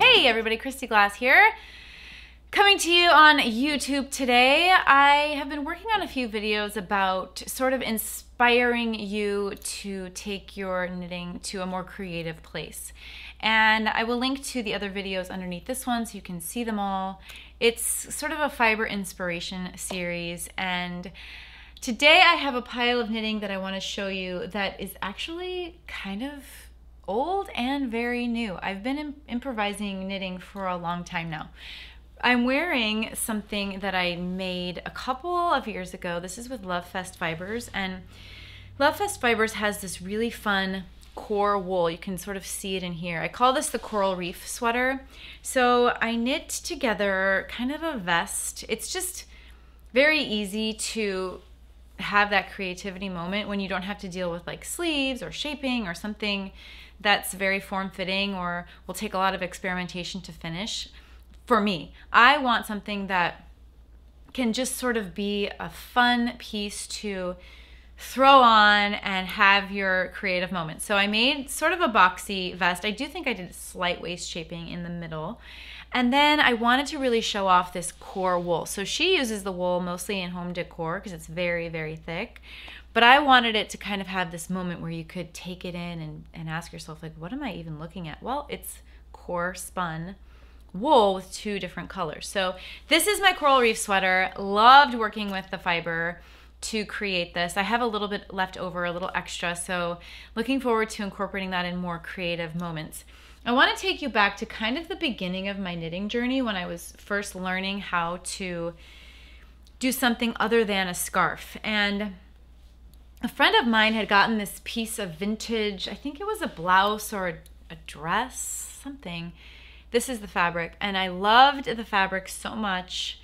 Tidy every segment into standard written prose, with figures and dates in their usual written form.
Hey everybody, Christy Glass here. Coming to you on YouTube today. I have been working on a few videos about sort of inspiring you to take your knitting to a more creative place. And I will link to the other videos underneath this one so you can see them all. It's sort of a fiber inspiration series, and today I have a pile of knitting that I want to show you that is actually kind of old and very new. I've been improvising knitting for a long time now. I'm wearing something that I made a couple of years ago. This is with Love Fest Fibers, and Love Fest Fibers has this really fun core wool. You can sort of see it in here. I call this the Coral Reef sweater. So I knit together kind of a vest. It's just very easy to have that creativity moment when you don't have to deal with like sleeves or shaping or something that's very form-fitting or will take a lot of experimentation to finish. For me, I want something that can just sort of be a fun piece to throw on and have your creative moment. So I made sort of a boxy vest. I do think I did slight waist shaping in the middle. And then I wanted to really show off this core wool. So she uses the wool mostly in home decor because it's very, very thick. But I wanted it to kind of have this moment where you could take it in and ask yourself, like, what am I even looking at? Well, it's core spun wool with two different colors. So this is my Coral Reef sweater. Loved working with the fiber to create this. I have a little bit left over, a little extra, so looking forward to incorporating that in more creative moments. I want to take you back to kind of the beginning of my knitting journey when I was first learning how to do something other than a scarf. And a friend of mine had gotten this piece of vintage, I think it was a blouse or a dress, something. This is the fabric, and I loved the fabric so much.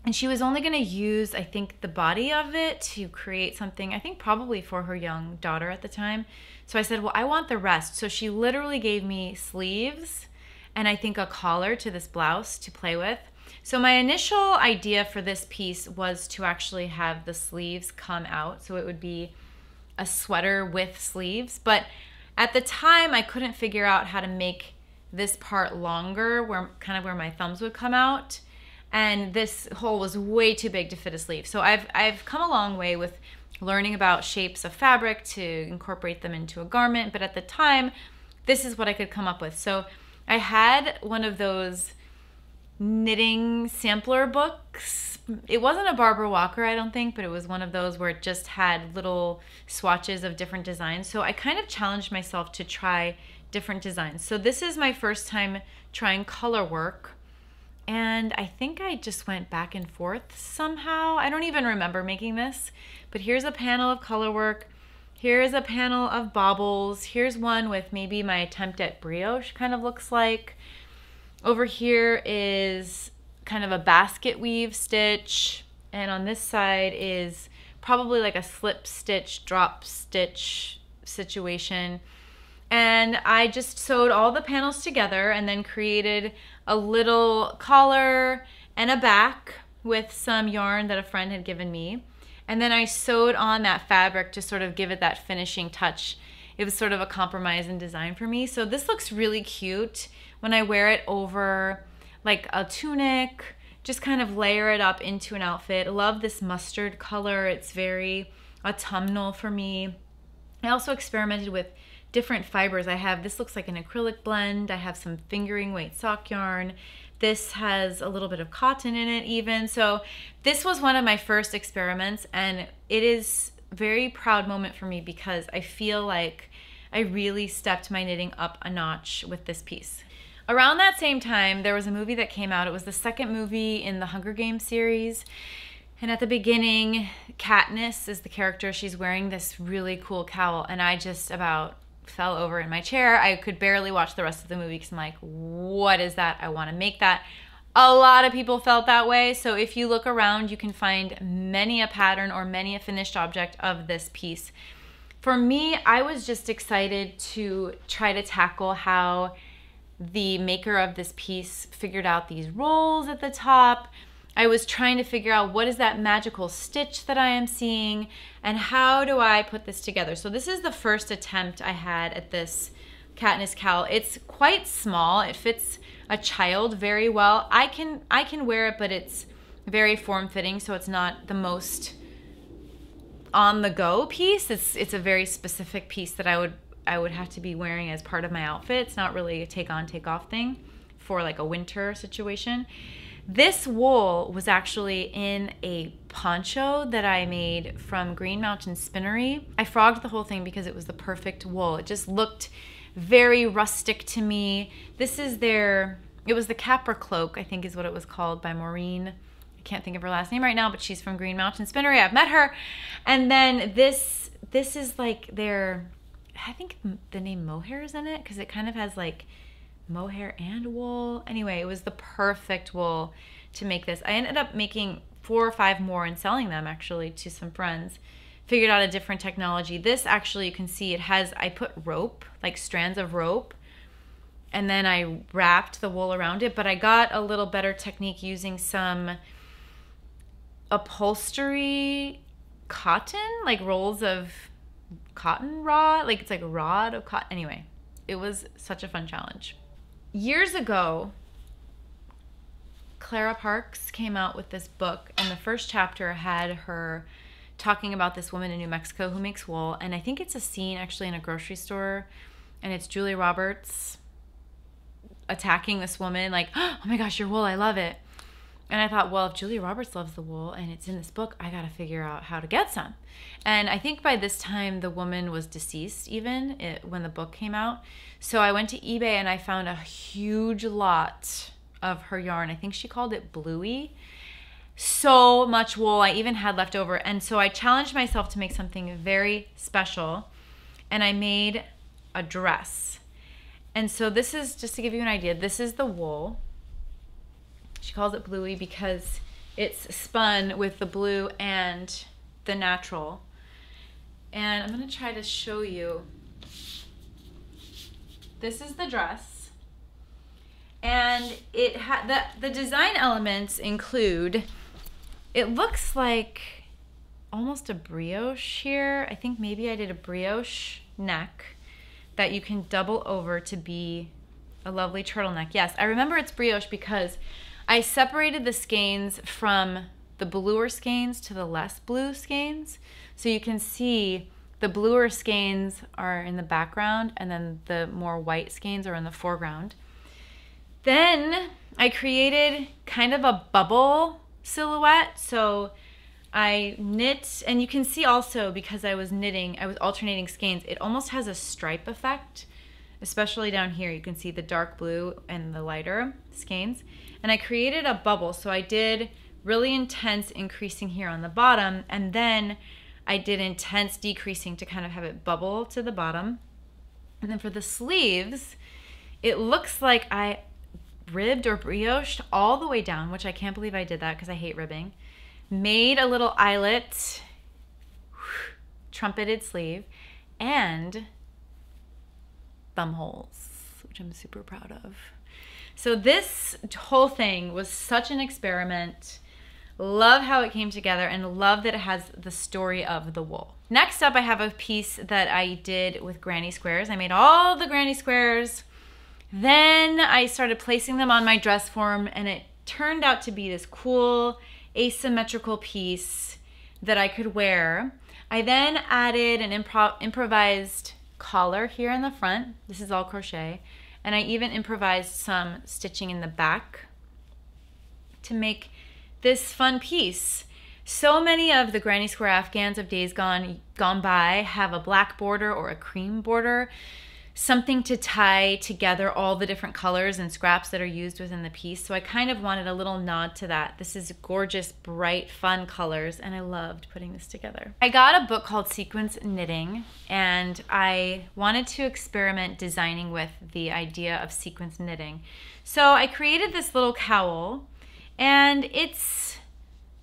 And she was only going to use, I think, the body of it to create something, I think probably for her young daughter at the time. So I said, well, I want the rest. So she literally gave me sleeves and I think a collar to this blouse to play with. So my initial idea for this piece was to actually have the sleeves come out. So it would be a sweater with sleeves. But at the time, I couldn't figure out how to make this part longer, where my thumbs would come out. And this hole was way too big to fit a sleeve. So I've come a long way with learning about shapes of fabric to incorporate them into a garment. But at the time, this is what I could come up with. So I had one of those knitting sampler books. It wasn't a Barbara Walker, I don't think, but it was one of those where it just had little swatches of different designs. So I kind of challenged myself to try different designs. So this is my first time trying color work. And I think I just went back and forth somehow. I don't even remember making this, but here's a panel of color work. Here's a panel of baubles. Here's one with maybe my attempt at brioche kind of looks like. Over here is kind of a basket weave stitch. And on this side is probably like a slip stitch, drop stitch situation. And I just sewed all the panels together and then created a little collar and a back with some yarn that a friend had given me. And then I sewed on that fabric to sort of give it that finishing touch. It was sort of a compromise in design for me. So this looks really cute when I wear it over like a tunic, just kind of layer it up into an outfit. I love this mustard color. It's very autumnal for me. I also experimented with different fibers. I have, this looks like an acrylic blend. I have some fingering weight sock yarn. This has a little bit of cotton in it even. So this was one of my first experiments, and it is a very proud moment for me because I feel like I really stepped my knitting up a notch with this piece. Around that same time, there was a movie that came out. It was the second movie in the Hunger Games series. And at the beginning, Katniss is the character. She's wearing this really cool cowl, and I just about fell over in my chair. I could barely watch the rest of the movie because I'm like, what is that? I want to make that. A lot of people felt that way. So if you look around, you can find many a pattern or many a finished object of this piece. For me, I was just excited to try to tackle how the maker of this piece figured out these rolls at the top. I was trying to figure out what is that magical stitch that I am seeing and how do I put this together. So this is the first attempt I had at this Katniss Cowl. It's quite small. It fits a child very well. I can wear it, but it's very form-fitting, so it's not the most on-the-go piece. It's a very specific piece that I would have to be wearing as part of my outfit. It's not really a take-on, take-off thing for like a winter situation. This wool was actually in a poncho that I made from Green Mountain Spinnery. I frogged the whole thing because it was the perfect wool. It just looked very rustic to me. This is it was the Capra cloak, I think is what it was called, by Maureen. I can't think of her last name right now, but she's from Green Mountain Spinnery. I've met her. And then this is like I think the name mohair is in it because it kind of has like mohair and wool. Anyway, it was the perfect wool to make this. I ended up making 4 or 5 more and selling them actually to some friends. Figured out a different technology. This actually, you can see I put rope, like strands of rope, and then I wrapped the wool around it, but I got a little better technique using some upholstery cotton, like rolls of cotton rod, like it's like a rod of cotton. Anyway, it was such a fun challenge. Years ago, Clara Parks came out with this book, and the first chapter had her talking about this woman in New Mexico who makes wool, and I think it's a scene actually in a grocery store, and it's Julia Roberts attacking this woman like, oh my gosh, your wool, I love it. And I thought, well, if Julia Roberts loves the wool and it's in this book, I gotta figure out how to get some. And I think by this time the woman was deceased even when the book came out. So I went to eBay and I found a huge lot of her yarn. I think she called it Bluey. So much wool I even had left over. And so I challenged myself to make something very special, and I made a dress. And so this is, just to give you an idea, this is the wool. She calls it Bluey because it's spun with the blue and the natural. And I'm gonna try to show you. This is the dress. And it the design elements include, it looks like almost a brioche here. I think maybe I did a brioche neck that you can double over to be a lovely turtleneck. Yes, I remember it's brioche because I separated the skeins from the bluer skeins to the less blue skeins. So you can see the bluer skeins are in the background and then the more white skeins are in the foreground. Then I created kind of a bubble silhouette. So I knit, and you can see also because I was knitting, I was alternating skeins, it almost has a stripe effect, especially down here. You can see the dark blue and the lighter skeins. And I created a bubble. So I did really intense increasing here on the bottom, and then I did intense decreasing to kind of have it bubble to the bottom. And then for the sleeves, it looks like I ribbed or brioched all the way down, which I can't believe I did that because I hate ribbing. Made a little eyelet, trumpeted sleeve, and thumb holes, which I'm super proud of. So this whole thing was such an experiment. Love how it came together and love that it has the story of the wool. Next up, I have a piece that I did with granny squares. I made all the granny squares. Then I started placing them on my dress form, and it turned out to be this cool asymmetrical piece that I could wear. I then added an improvised collar here in the front. This is all crochet. And I even improvised some stitching in the back to make this fun piece. So many of the granny square afghans of days gone by have a black border or a cream border, something to tie together all the different colors and scraps that are used within the piece. So I kind of wanted a little nod to that. This is gorgeous, bright, fun colors, and I loved putting this together. I got a book called Sequence Knitting, and I wanted to experiment designing with the idea of sequence knitting. So I created this little cowl, and it's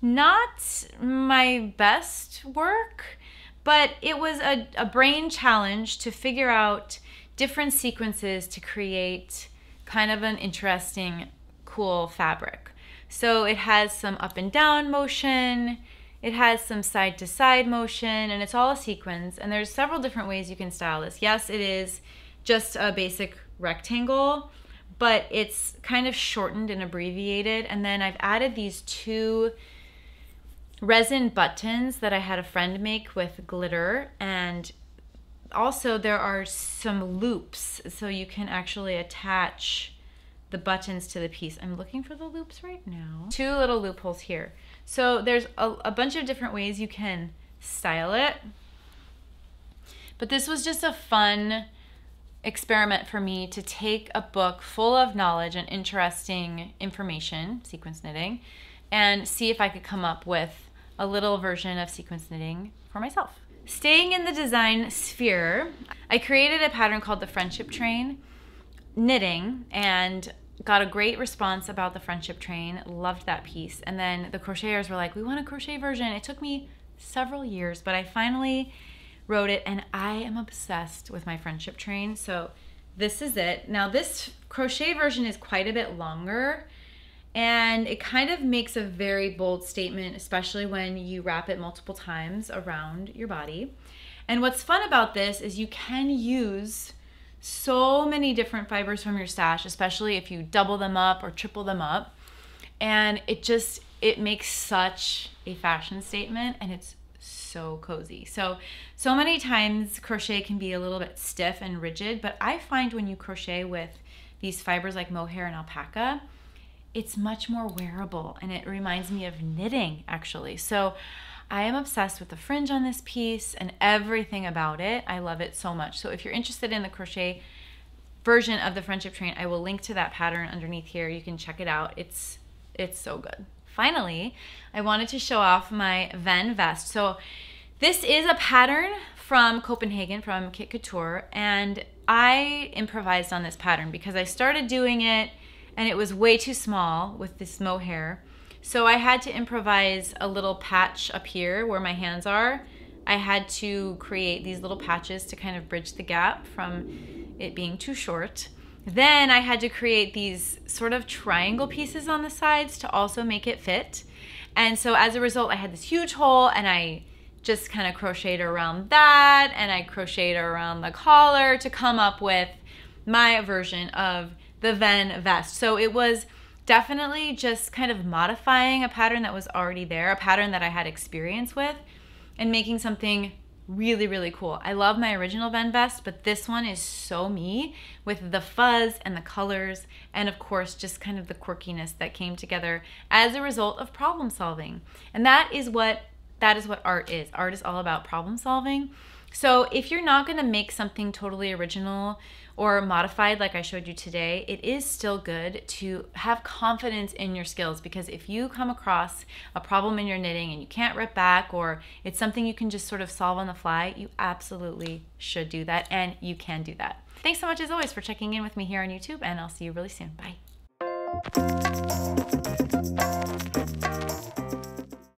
not my best work, but it was a brain challenge to figure out different sequences to create kind of an interesting, cool fabric. So it has some up and down motion, it has some side to side motion, and it's all a sequins. And there's several different ways you can style this. Yes, it is just a basic rectangle, but it's kind of shortened and abbreviated. And then I've added these 2 resin buttons that I had a friend make with glitter, and also there are some loops so you can actually attach the buttons to the piece. I'm looking for the loops right now. 2 little loopholes here. So there's a bunch of different ways you can style it, but this was just a fun experiment for me to take a book full of knowledge and interesting information, sequence knitting, and see if I could come up with a little version of sequence knitting for myself. Staying in the design sphere, I created a pattern called the Friendship Train knitting and got a great response about the Friendship Train. Loved that piece. And then the crocheters were like, we want a crochet version. It took me several years, but I finally wrote it, and I am obsessed with my Friendship Train. So this is it. Now this crochet version is quite a bit longer, and it kind of makes a very bold statement, especially when you wrap it multiple times around your body. And what's fun about this is you can use so many different fibers from your stash, especially if you double them up or triple them up. And it makes such a fashion statement, and it's so cozy. So many times crochet can be a little bit stiff and rigid, but I find when you crochet with these fibers like mohair and alpaca, it's much more wearable, and it reminds me of knitting actually. So I am obsessed with the fringe on this piece and everything about it. I love it so much. So if you're interested in the crochet version of the Friendship Train, I will link to that pattern underneath here. You can check it out. It's so good. Finally, I wanted to show off my Ven vest. So this is a pattern from Copenhagen, from Kit Couture, and I improvised on this pattern because I started doing it and it was way too small with this mohair. So I had to improvise a little patch up here where my hands are. I had to create these little patches to kind of bridge the gap from it being too short. Then I had to create these sort of triangle pieces on the sides to also make it fit. And so as a result, I had this huge hole, and I just kind of crocheted around that, and I crocheted around the collar to come up with my version of the Ven vest. So it was definitely just kind of modifying a pattern that was already there, a pattern that I had experience with, and making something really, really cool. I love my original Ven vest, but this one is so me, with the fuzz and the colors, and of course just kind of the quirkiness that came together as a result of problem solving. And that is what art is. Art is all about problem solving. So if you're not going to make something totally original or modified like I showed you today, it is still good to have confidence in your skills, because if you come across a problem in your knitting and you can't rip back, or it's something you can just sort of solve on the fly, you absolutely should do that, and you can do that. Thanks so much as always for checking in with me here on YouTube, and I'll see you really soon. Bye.